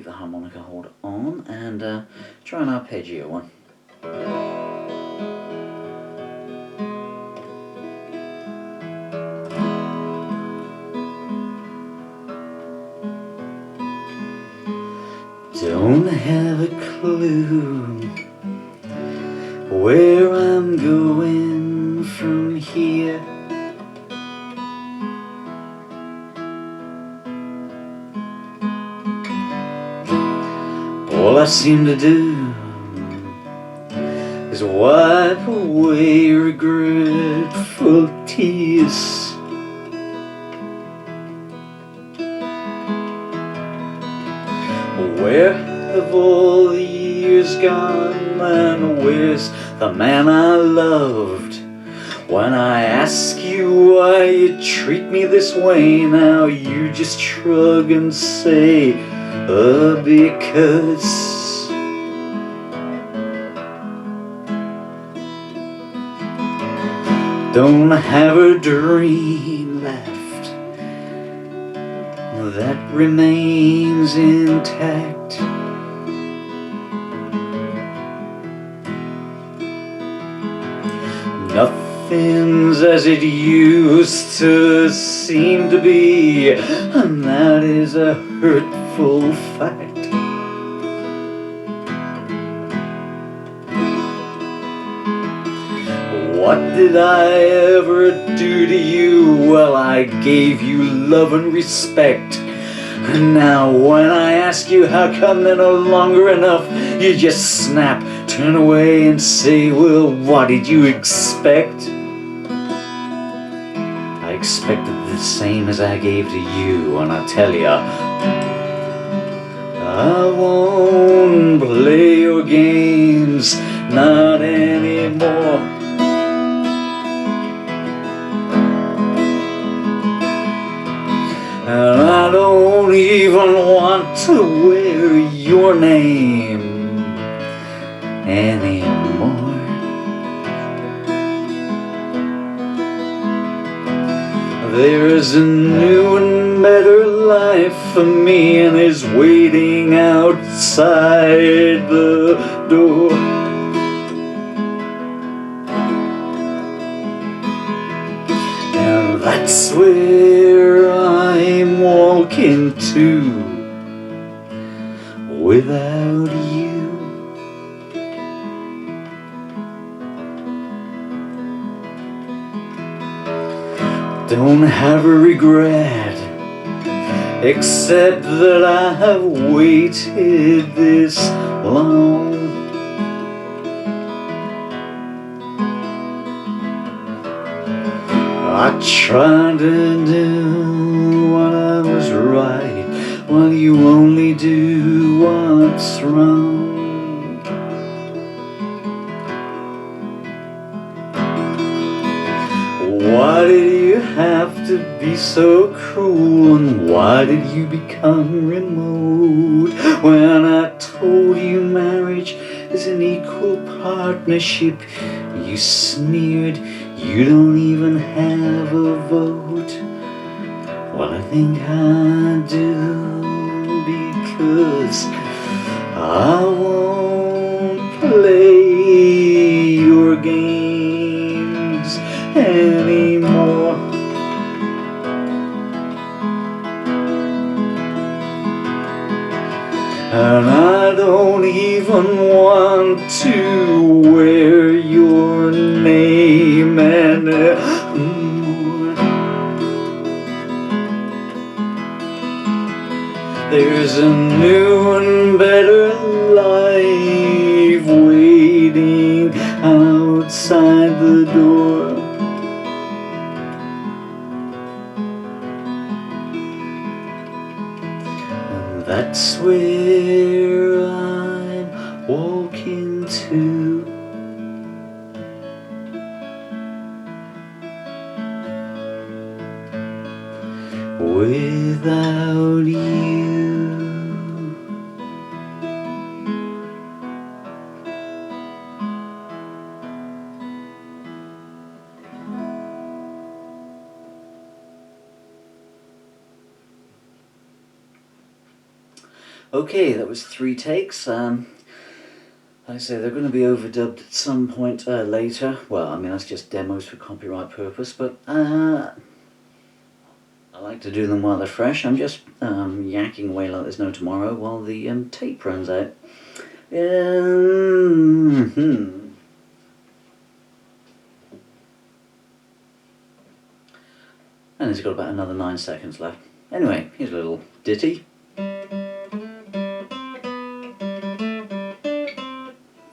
the harmonica hold on and try an arpeggio one. Don't have a clue where I'm going from here. All I seem to do is wipe away regretful tears. Where have all the years gone, and where's the man I loved? When I ask you why you treat me this way now, you just shrug and say, because don't have a dream left that remains intact. Nothing's as it used to seem to be, and that is a hurtful fact. What did I ever do to you? Well, I gave you love and respect. And now when I ask you how come they're no longer enough, you just snap, turn away and say, well, what did you expect? I expected the same as I gave to you, and I tell ya, I won't play your games, not anymore. And I don't even want to wear your name anymore. There's a new and better life for me, and is waiting outside the door. And that's where I'm walking to without you. Don't have a regret, except that I have waited this long. I tried to do what I was right, while you only do what's wrong. Why did you have to be so cruel, and why did you become remote? When I told you marriage is an equal partnership, you sneered, you don't even have a vote. Well, I think I do, because I won't play your games anymore. And I don't even want to wear your name anymore. There's a new and better life waiting outside the door. And that's where I'm walking to without you. Okay, that was 3 takes. Like I say, they're going to be overdubbed at some point later. Well, I mean, that's just demos for copyright purpose, but I like to do them while they're fresh. I'm just yakking away like there's no tomorrow while the tape runs out. And it's got about another 9 seconds left. Anyway, here's a little ditty.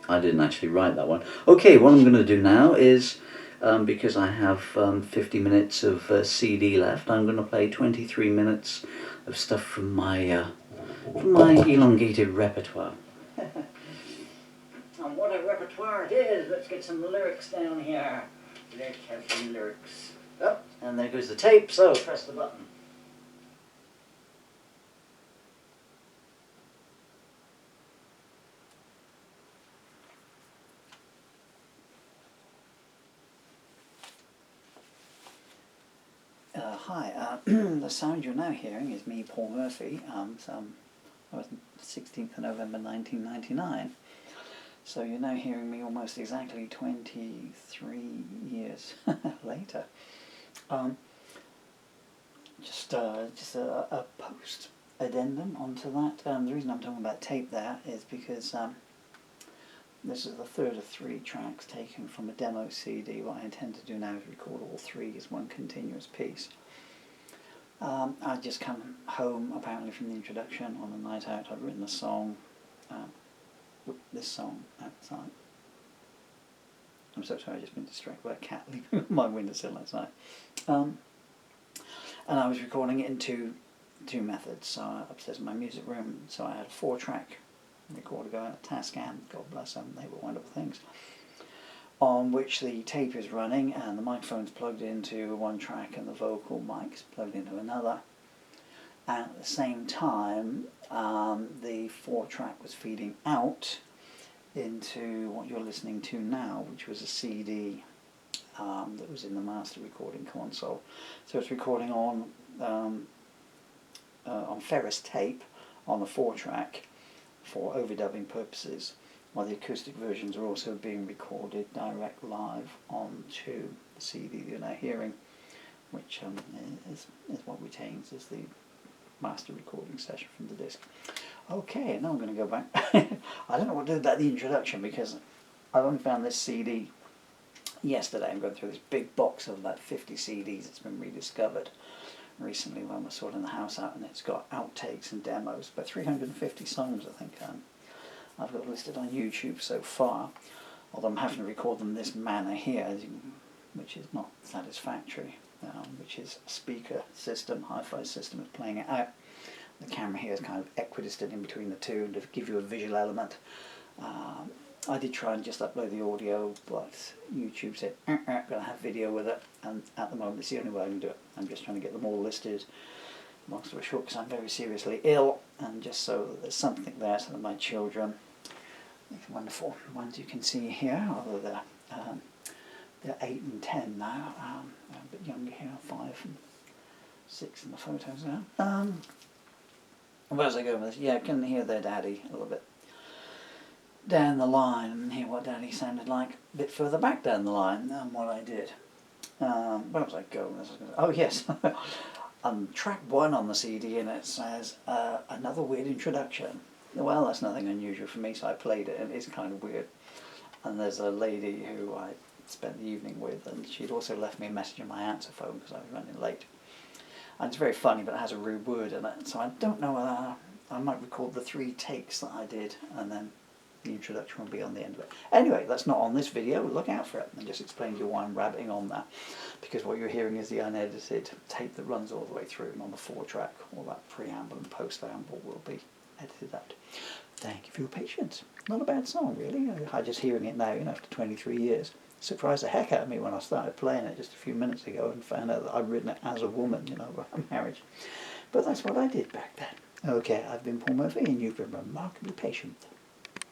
I didn't actually write that one. Okay, what I'm going to do now is, because I have 50 minutes of CD left, I'm going to play 23 minutes of stuff from my elongated repertoire. And what a repertoire it is! Let's get some lyrics down here. Let's have some lyrics. Oh, and there goes the tape, so press the button. Hi, the sound you're now hearing is me, Paul Murphy. I was 16th of November 1999. So you're now hearing me almost exactly 23 years later. Just a post addendum onto that. The reason I'm talking about tape there is because this is the third of 3 tracks taken from a demo CD. What I intend to do now is record all 3 as one continuous piece. I'd just come home apparently from the introduction on a night out. I'd written a song, this song outside. I'm so sorry, I've just been distracted by a cat leaving my windowsill last night. And I was recording it in two methods. So upstairs in my music room, so I had a 4-track recorder going at Tascam, God bless them, they were wonderful things, on which the tape is running and the microphone's plugged into one track and the vocal mic's plugged into another. And at the same time, the 4-track was feeding out into what you're listening to now, which was a CD that was in the master recording console. So it's recording on ferrous tape on the 4-track for overdubbing purposes, while the acoustic versions are also being recorded direct live onto the CD that you're now hearing, which is what retains as the master recording session from the disc. Okay, now I'm going to go back. I don't know what to do about the introduction because I only found this CD yesterday. I'm going through this big box of about 50 CDs that's been rediscovered recently when we're sorting the house out, and it's got outtakes and demos, about 350 songs I think I've got listed on YouTube so far, although I'm having to record them in this manner here, which is not satisfactory, which is a speaker system, hi-fi system is playing it out. The camera here is kind of equidistant in between the two to give you a visual element. I did try and just upload the audio, but YouTube said, going to have video with it, and at the moment it's the only way I can do it. I'm just trying to get them all listed, long story short, because I'm very seriously ill, and just so that there's something there so that my children, these wonderful ones you can see here, although they're 8 and 10 now, a bit younger here, 5 and 6 in the photos now. Where was I going with this? Yeah, I can hear their daddy a little bit down the line and hear what daddy sounded like a bit further back down the line than what I did. Where was I going? Oh yes, on track 1 on the CD, and it says another weird introduction. Well, that's nothing unusual for me, so I played it and it's kind of weird. And there's a lady who I spent the evening with, and she'd also left me a message on my answer phone because I was running late. And it's very funny, but it has a rude word in it, so I don't know whether I might record the 3 takes that I did, and then the introduction will be on the end of it. Anyway, that's not on this video, look out for it, and just explain to you why I'm rabbiting on that, because what you're hearing is the unedited tape that runs all the way through, and on the 4-track, all that preamble and post-amble will be edited out. Thank you for your patience. Not a bad song, really. I'm just hearing it now, after 23 years. Surprised the heck out of me when I started playing it just a few minutes ago and found out that I'd written it as a woman, by marriage. But that's what I did back then. Okay, I've been Paul Murphy, and you've been remarkably patient.